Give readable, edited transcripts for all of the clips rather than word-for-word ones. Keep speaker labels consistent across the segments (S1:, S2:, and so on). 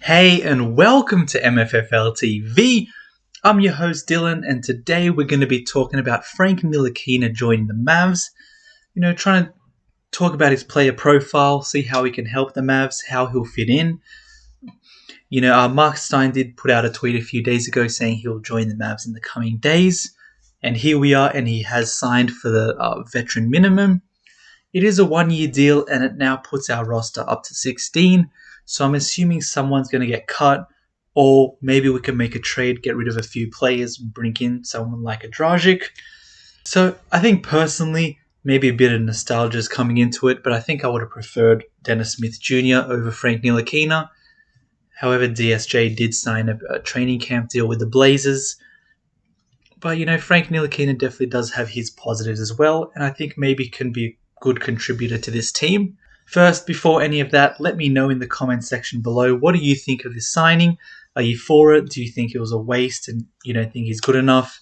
S1: Hey, and welcome to MFFL TV. I'm your host Dylan, and today we're going to be talking about Frank Ntilikina joining the Mavs. Trying to talk about his player profile, see how he can help the Mavs, how he'll fit in. Mark Stein did put out a tweet a few days ago saying he'll join the Mavs in the coming days, and here we are, and he has signed for the veteran minimum. It is a one-year deal, and it now puts our roster up to 16. So I'm assuming someone's going to get cut, or maybe we can make a trade, get rid of a few players, bring in someone like a Dragic. So I think personally, maybe a bit of nostalgia is coming into it, but I think I would have preferred Dennis Smith Jr. over Frank Ntilikina. However, DSJ did sign a training camp deal with the Blazers. But, Frank Ntilikina definitely does have his positives as well, and I think maybe can be a good contributor to this team. First, before any of that, let me know in the comment section below, what do you think of this signing? Are you for it? Do you think it was a waste and you don't think he's good enough?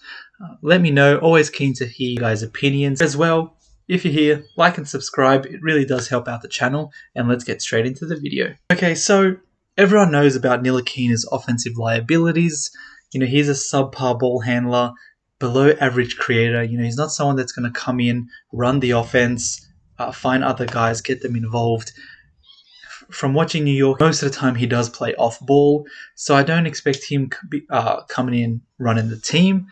S1: Let me know. Always keen to hear you guys' opinions as well. If you're here, like and subscribe. It really does help out the channel. And let's get straight into the video. Okay, so everyone knows about Ntilikina's offensive liabilities. He's a subpar ball handler, below average creator. He's not someone that's going to come in, run the offense, find other guys, get them involved. From watching New York, most of the time he does play off ball, so I don't expect him coming in running the team.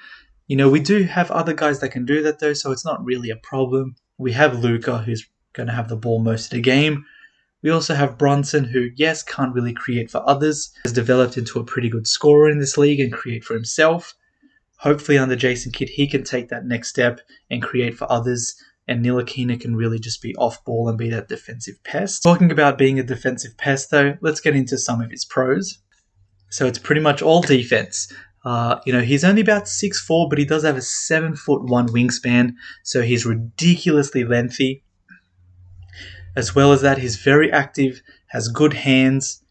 S1: We do have other guys that can do that though, so it's not really a problem. We have Luka, who's going to have the ball most of the game. We also have Brunson, who, yes, can't really create for others, has developed into a pretty good scorer in this league and create for himself. Hopefully under Jason Kidd, he can take that next step and create for others. And Ntilikina can really just be off ball and be that defensive pest. Talking about being a defensive pest though, let's get into some of his pros. So it's pretty much all defense. He's only about 6'4", but he does have a 7'1" wingspan, so he's ridiculously lengthy. As well as that, he's very active, has good hands,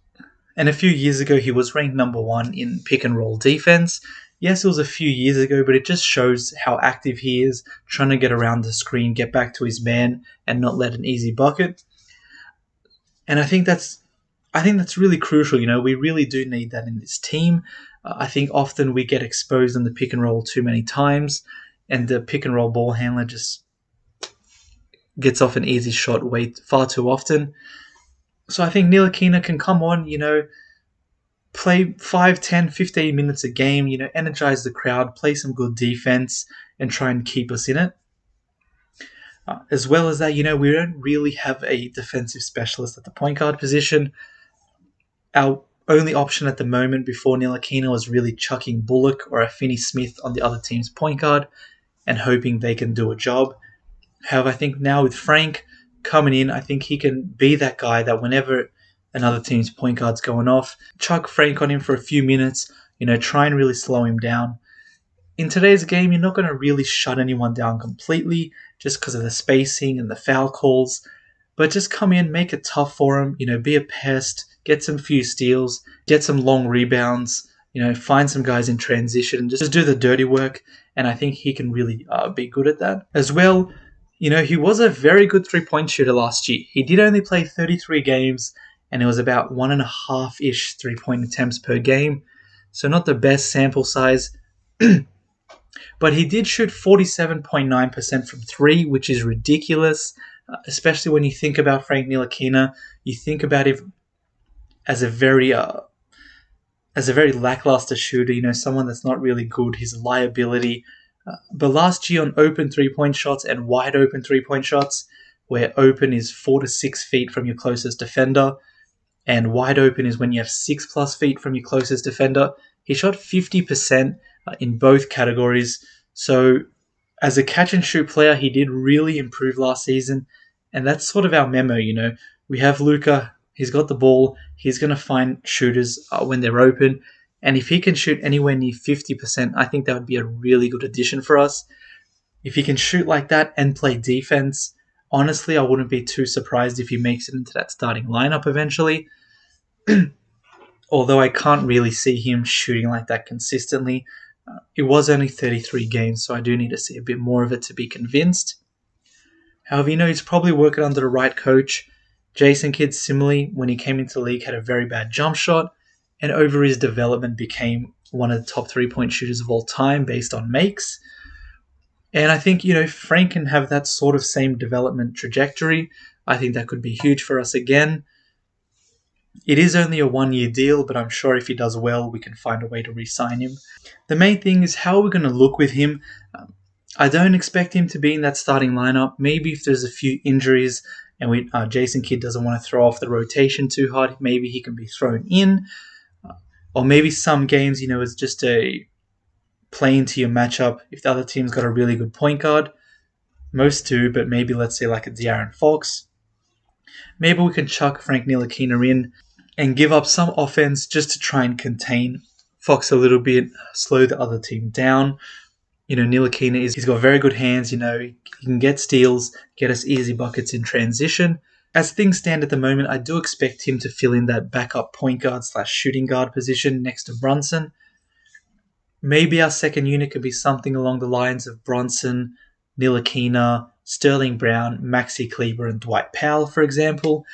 S1: and a few years ago he was ranked number 1 in pick and roll defense. Yes, it was a few years ago, but it just shows how active he is, trying to get around the screen, get back to his man, and not let an easy bucket. And I think that's really crucial. We really do need that in this team. I think often we get exposed in the pick and roll too many times, and the pick and roll ball handler just gets off an easy shot far too often. So I think Ntilikina can come on, play 5, 10, 15 minutes a game, energize the crowd, play some good defense, and try and keep us in it. As well as that, we don't really have a defensive specialist at the point guard position. Our only option at the moment before Ntilikina was really chucking Bullock or a Finney Smith on the other team's point guard and hoping they can do a job. However, I think now with Frank coming in, I think he can be that guy that whenever another team's point guard's going off, chuck Frank on him for a few minutes, try and really slow him down. In today's game, you're not going to really shut anyone down completely just because of the spacing and the foul calls, but just come in, make it tough for him, be a pest, get some few steals, get some long rebounds, find some guys in transition and just do the dirty work, and I think he can really be good at that. As well, he was a very good three-point shooter last year. He did only play 33 games, and it was about 1.5-ish three-point attempts per game. So not the best sample size. But he did shoot 47.9% from 3, which is ridiculous, especially when you think about Frank Ntilikina. You think about him as a very lackluster shooter, someone that's not really good, his liability. But last year on open three-point shots and wide open three-point shots, where open is 4 to 6 feet from your closest defender, and wide open is when you have 6+ feet from your closest defender, he shot 50% in both categories. So as a catch-and-shoot player, he did really improve last season, and that's sort of our memo, We have Luka, he's got the ball, he's going to find shooters when they're open, and if he can shoot anywhere near 50%, I think that would be a really good addition for us. If he can shoot like that and play defense, honestly, I wouldn't be too surprised if he makes it into that starting lineup eventually. Although I can't really see him shooting like that consistently. It was only 33 games, so I do need to see a bit more of it to be convinced. However, he's probably working under the right coach. Jason Kidd, similarly, when he came into the league, had a very bad jump shot. and over his development became one of the top 3-point shooters of all time based on makes. And I think, Frank can have that sort of same development trajectory. I think that could be huge for us again. It is only a 1-year deal, but I'm sure if he does well, we can find a way to re-sign him. The main thing is how we're going to look with him. I don't expect him to be in that starting lineup. Maybe if there's a few injuries and Jason Kidd doesn't want to throw off the rotation too hard, maybe he can be thrown in. Or maybe some games, it's just a play into your matchup. If the other team's got a really good point guard, most do, but maybe let's say like a De'Aaron Fox. Maybe we can chuck Frank Ntilikina in and give up some offense just to try and contain Fox a little bit, slow the other team down. Ntilikina he's got very good hands, he can get steals, get us easy buckets in transition. As things stand at the moment, I do expect him to fill in that backup point guard / shooting guard position next to Brunson. Maybe our second unit could be something along the lines of Brunson, Ntilikina, Sterling Brown, Maxi Kleber, and Dwight Powell, for example.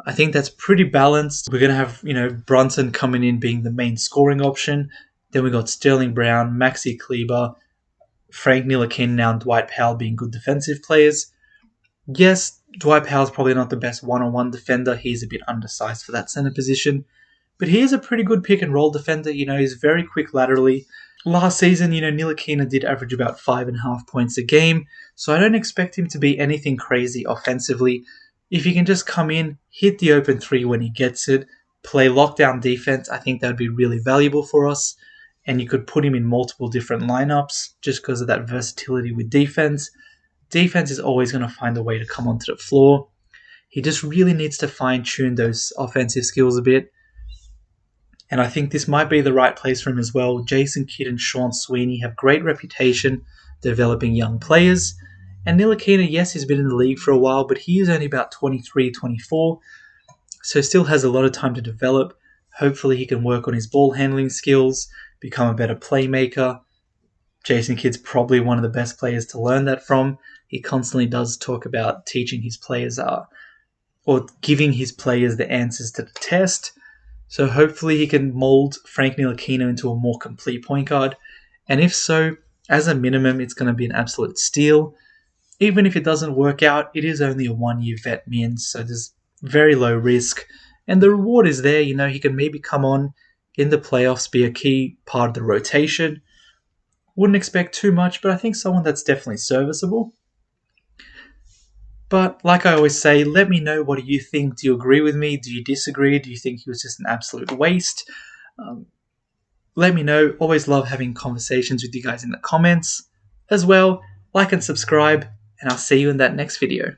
S1: I think that's pretty balanced. We're going to have, Brunson coming in being the main scoring option. Then we got Sterling Brown, Maxi Kleber, Frank Ntilikina now, and Dwight Powell being good defensive players. Yes, Dwight Powell's probably not the best one-on-one defender. He's a bit undersized for that center position. But he is a pretty good pick-and-roll defender. He's very quick laterally. Last season, Ntilikina did average about 5.5 points a game, so I don't expect him to be anything crazy offensively. If he can just come in, hit the open three when he gets it, play lockdown defense, I think that would be really valuable for us. And you could put him in multiple different lineups just because of that versatility with defense. Defense is always going to find a way to come onto the floor. He just really needs to fine-tune those offensive skills a bit. And I think this might be the right place for him as well. Jason Kidd and Sean Sweeney have great reputation developing young players. And Ntilikina, yes, he's been in the league for a while, but he is only about 23, 24, so still has a lot of time to develop. Hopefully he can work on his ball handling skills, become a better playmaker. Jason Kidd's probably one of the best players to learn that from. He constantly does talk about teaching his players or giving his players the answers to the test. So hopefully he can mold Frank Ntilikina into a more complete point guard. And if so, as a minimum, it's going to be an absolute steal. Even if it doesn't work out, it is only a 1-year vet min, so there's very low risk. And the reward is there. He can maybe come on in the playoffs, be a key part of the rotation. Wouldn't expect too much, but I think someone that's definitely serviceable. But like I always say, let me know, what do you think? Do you agree with me? Do you disagree? Do you think he was just an absolute waste? Let me know. Always love having conversations with you guys in the comments. As well, like and subscribe, and I'll see you in that next video.